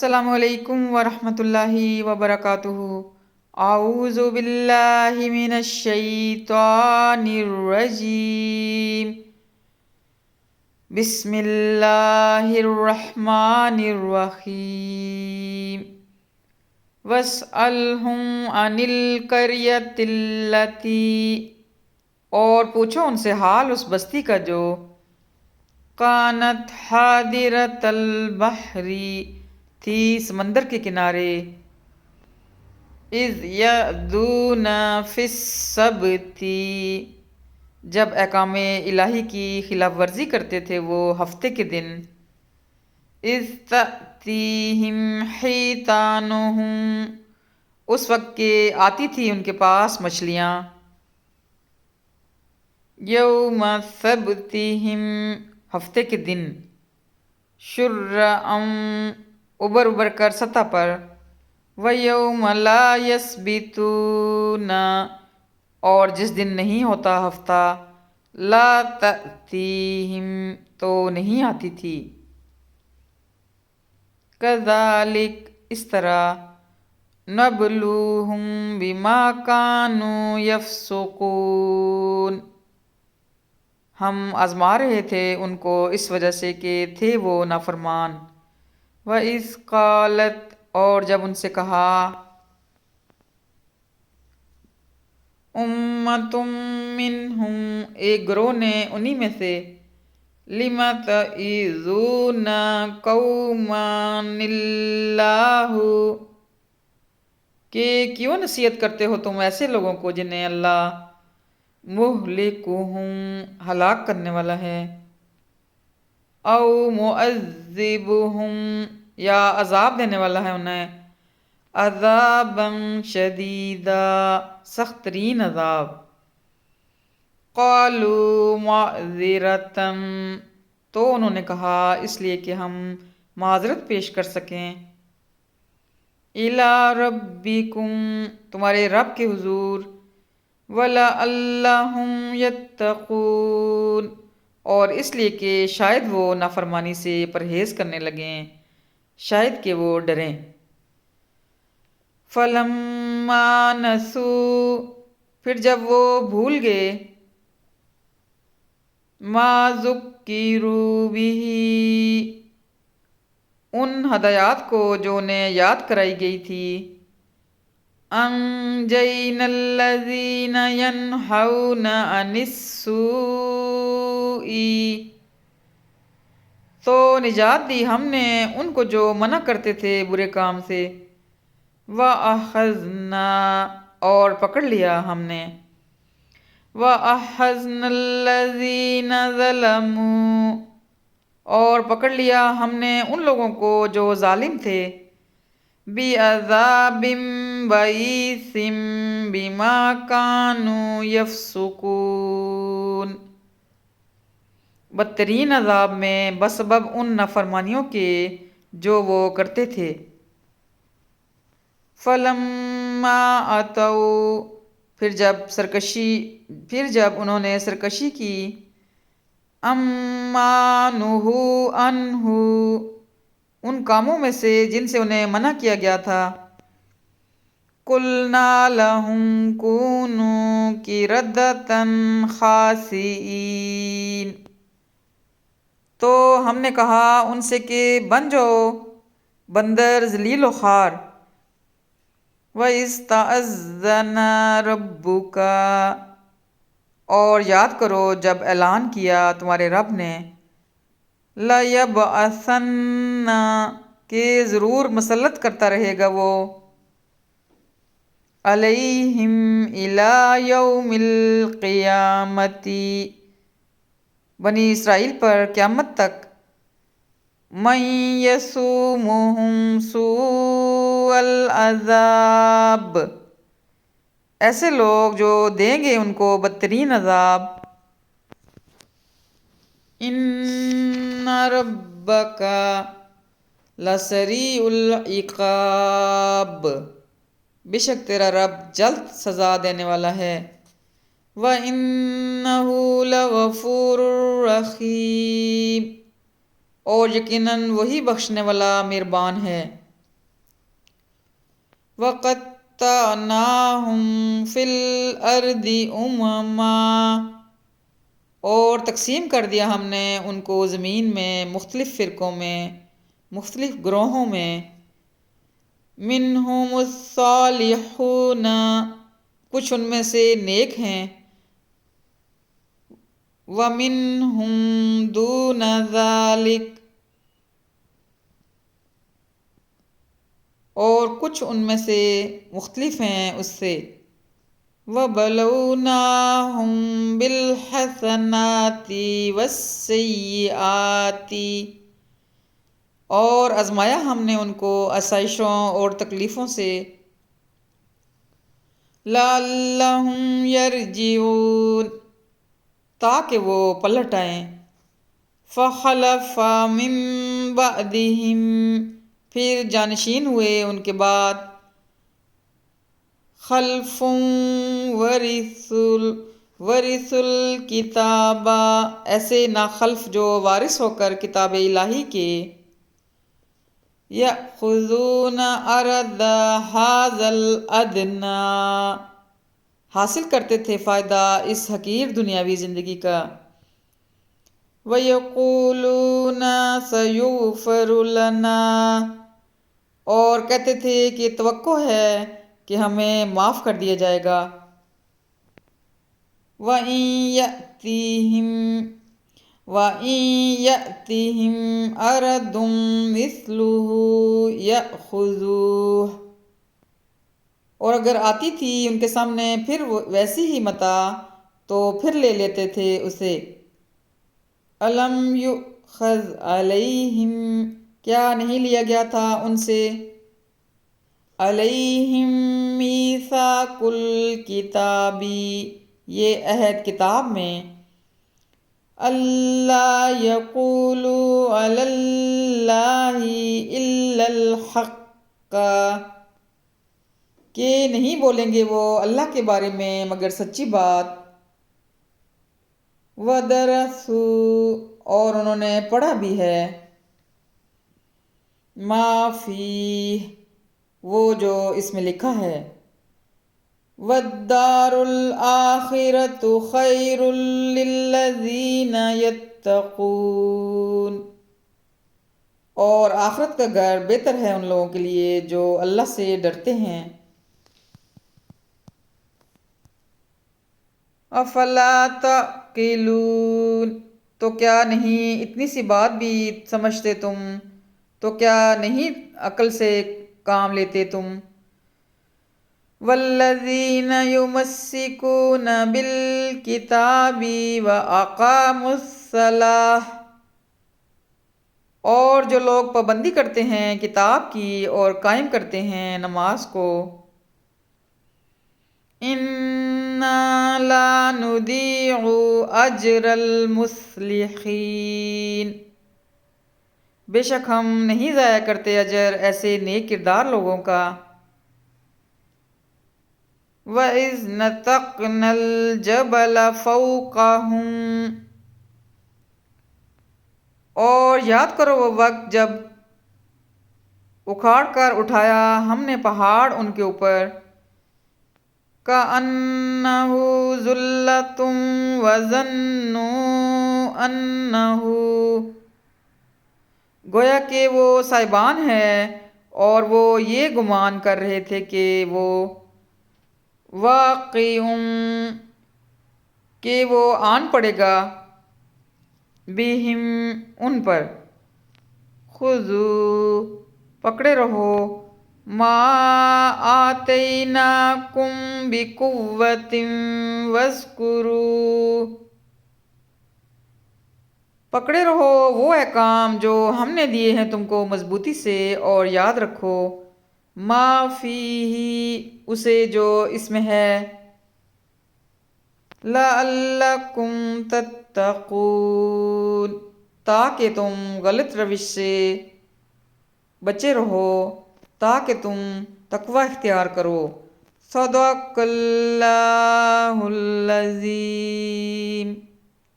السلام علیکم ورحمۃ اللہ وبرکاتہ۔ اعوذ باللہ من الشیطان الرجیم، بسم اللہ الرحمن الرحیم۔ واسألہم عن القریۃ التی، اور پوچھو ان سے حال اس بستی کا جو کانت حاضرۃ البحر، تھی سمندر کے کنارے، اذ یعدون فی السبت، جب احکام الہی کی خلاف ورزی کرتے تھے وہ ہفتے کے دن، اذ تأتیہم حیتانہم، اس وقت کہ آتی تھی ان کے پاس مچھلیاں، یوم سبتہم، ہفتے کے دن، شرعا، ابر ابر کر سطح پر، وَيَوْمَ لَا يَسْبِتُونَ، اور جس دن نہیں ہوتا ہفتہ، لَا تَأْتِيهِمْ، تو نہیں آتی تھی، كَذَلِكَ، اس طرح، نَبْلُوهُمْ بِمَا كَانُوا يَفْسُقُونَ، ہم آزما رہے تھے ان کو اس وجہ سے کہ تھے وہ نافرمان۔ وَإِذْ قَالَتْ، اور جب ان سے کہا، أُمَّةٌ مِّنْهُمْ، ایک گروہ نے انہی میں سے، لِمَ تَعِظُونَ قَوْمًا اللَّهُ، کہ کیوں نصیحت کرتے ہو تم ایسے لوگوں کو جنہیں اللہ مہلکہم، ہلاک کرنے والا ہے، او معذبہم، یا عذاب دینے والا ہے انہیں، عذابا شدیدا، سخت ترین عذاب۔ قالوا معذرۃ، تو انہوں نے کہا اس لیے کہ ہم معذرت پیش کر سکیں، الی ربکم، تمہارے رب کے حضور، وَلَعَلَّهُمْ يَتَّقُونَ، اور اس لیے کہ شاید وہ نافرمانی سے پرہیز کرنے لگیں، شاید کہ وہ ڈریں۔ فَلَمَّا نَسُوا، پھر جب وہ بھول گئے، مَا ذُکِّرُوا بِهِ، ان ہدایات کو جو انہیں یاد کرائی گئی تھی، انجینا الذین ینہون عن السوء، تو نجات دی ہم نے ان کو جو منع کرتے تھے برے کام سے، وَأَخَذْنَا، اور پکڑ لیا ہم نے، وَأَخَذْنَا الَّذِينَ ظَلَمُوا، اور پکڑ لیا ہم نے ان لوگوں کو جو ظالم تھے، بِعَذَابٍ بَئِیسٍ بِمَا كَانُوا يَفْسُقُونَ، بدترین عذاب میں بسبب ان نافرمانیوں کے جو وہ کرتے تھے۔ فَلَمَّا أَتَوْا، پھر جب انہوں نے سرکشی کی، عَمَّا نُہُوا عَنْہُ، ان کاموں میں سے جن سے انہیں منع کیا گیا تھا، قُلْنَا لَهُمْ كُونُوا قِرَدَةً خَاسِئِينَ، تو ہم نے کہا ان سے کہ بن جاؤ بندر ذلیل و خوار۔ وَإِذْ تَأَذَّنَ رَبُّكَ، اور یاد کرو جب اعلان کیا تمہارے رب نے، لَيَبْعَثَنَّ، کہ ضرور مسلط کرتا رہے گا وہ، عَلَيْهِمْ إِلَى يَوْمِ الْقِيَامَةِ، بنی اسرائیل پر قیامت تک، مَن يَسُومُهُمْ سُوءَ الْعَذَابِ، ایسے لوگ جو دیں گے ان کو بدترین عذاب۔ إِنَّ رَبَّكَ لَسَرِيعُ الْعِقَابِ، بے شک تیرا رب جلد سزا دینے والا ہے، وَإِنَّهُ لَغَفُورٌ رَحِيمٌ، اور یقیناً وہی بخشنے والا مہربان ہے۔ وَقَطَّعْنَاهُمْ فِي الْأَرْضِ أُمَمًا، اور تقسیم کر دیا ہم نے ان کو زمین میں مختلف فرقوں میں، مختلف گروہوں میں۔ منہم الصالحون، کچھ ان میں سے نیک ہیں، ومنہم دون ذالک، اور کچھ ان میں سے مختلف ہیں اس سے۔ وَبَلَوْنَاهُمْ بِالْحَسَنَاتِ وَالسَّيِّئَاتِ، اور آزمایا ہم نے ان کو آسائشوں اور تکلیفوں سے۔ لَعَلَّهُمْ يَرْجِعُونَ، تاکہ وہ پلٹ آئیں۔ فَخَلَفَ مِن بَعْدِهِمْ، پھر جانشین ہوئے ان کے بعد، خلف ورثوا الکتاب، ایسے ناخلف جو وارث ہو کر کتاب الہی کے، یأخذون عرض ھذا الادنی، حاصل کرتے تھے فائدہ اس حقیر دنیاوی زندگی کا۔ وَيَقُولُونَ سَيُغْفَرُ لَنَا، اور کہتے تھے کہ توقع ہے کہ ہمیں معاف کر دیا جائے گا۔ وَإِن يَأْتِهِمْ عَرَضٌ مِثْلُهُ يَأْخُذُوهُ، اور اگر آتی تھی ان کے سامنے پھر ویسی ہی متاع تو پھر لے لیتے تھے اسے۔ أَلَمْ يُؤْخَذْ عَلَيْهِمْ، کیا نہیں لیا گیا تھا ان سے، عَلَيْهِمْ مِيثَاقُ الْكِتَابِ، یہ عہد کتاب میں، أَلَّا يَقُولُوا عَلَى اللَّهِ إِلَّا الْحَقَّ، کہ نہیں بولیں گے وہ اللہ کے بارے میں مگر سچی بات۔ وَدَرَسُوا، اور انہوں نے پڑھا بھی ہے، مَا فِیہ، وہ جو اس میں لکھا ہے۔ وَالدَّارُ الْآخِرَةُ خَيْرٌ لِلَّذِينَ يَتَّقُونَ، اور آخرت کا گھر بہتر ہے ان لوگوں کے لیے جو اللہ سے ڈرتے ہیں۔ افلا تعقلون، تو کیا نہیں اتنی سی بات بھی سمجھتے تم، تو کیا نہیں عقل سے کام لیتے تم۔ والذین یمسکون بالکتاب واقاموا الصلاۃ، اور جو لوگ پابندی کرتے ہیں کتاب کی اور قائم کرتے ہیں نماز کو۔ انا لا نضیع اجر المصلحین، بے شک ہم نہیں ضائع کرتے اجر ایسے نیک کردار لوگوں کا۔ وَإِذْ نَتَقْنَا الْجَبَلَ فَوْقَهُمْ، اور یاد کرو وہ وقت جب اکھاڑ کر اٹھایا ہم نے پہاڑ ان کے اوپر، كَأَنَّهُ ظُلَّةٌ وَظَنُّوا أَنَّهُ، گویا کہ وہ سائبان ہے اور وہ یہ گمان کر رہے تھے کہ وہ واقع، کہ وہ آن پڑے گا، بہم ان پر، خذوا، پکڑے رہو، ما آتیناکم بقوۃ واذکروا، پکڑے رہو وہ احکام جو ہم نے دیے ہیں تم کو مضبوطی سے، اور یاد رکھو ما فیہ، اسے جو اس میں ہے، لعلکم تتقون، تاکہ تم غلط روش سے بچے رہو، تاکہ تم تقوی اختیار کرو۔ صدق اللہ العظیم۔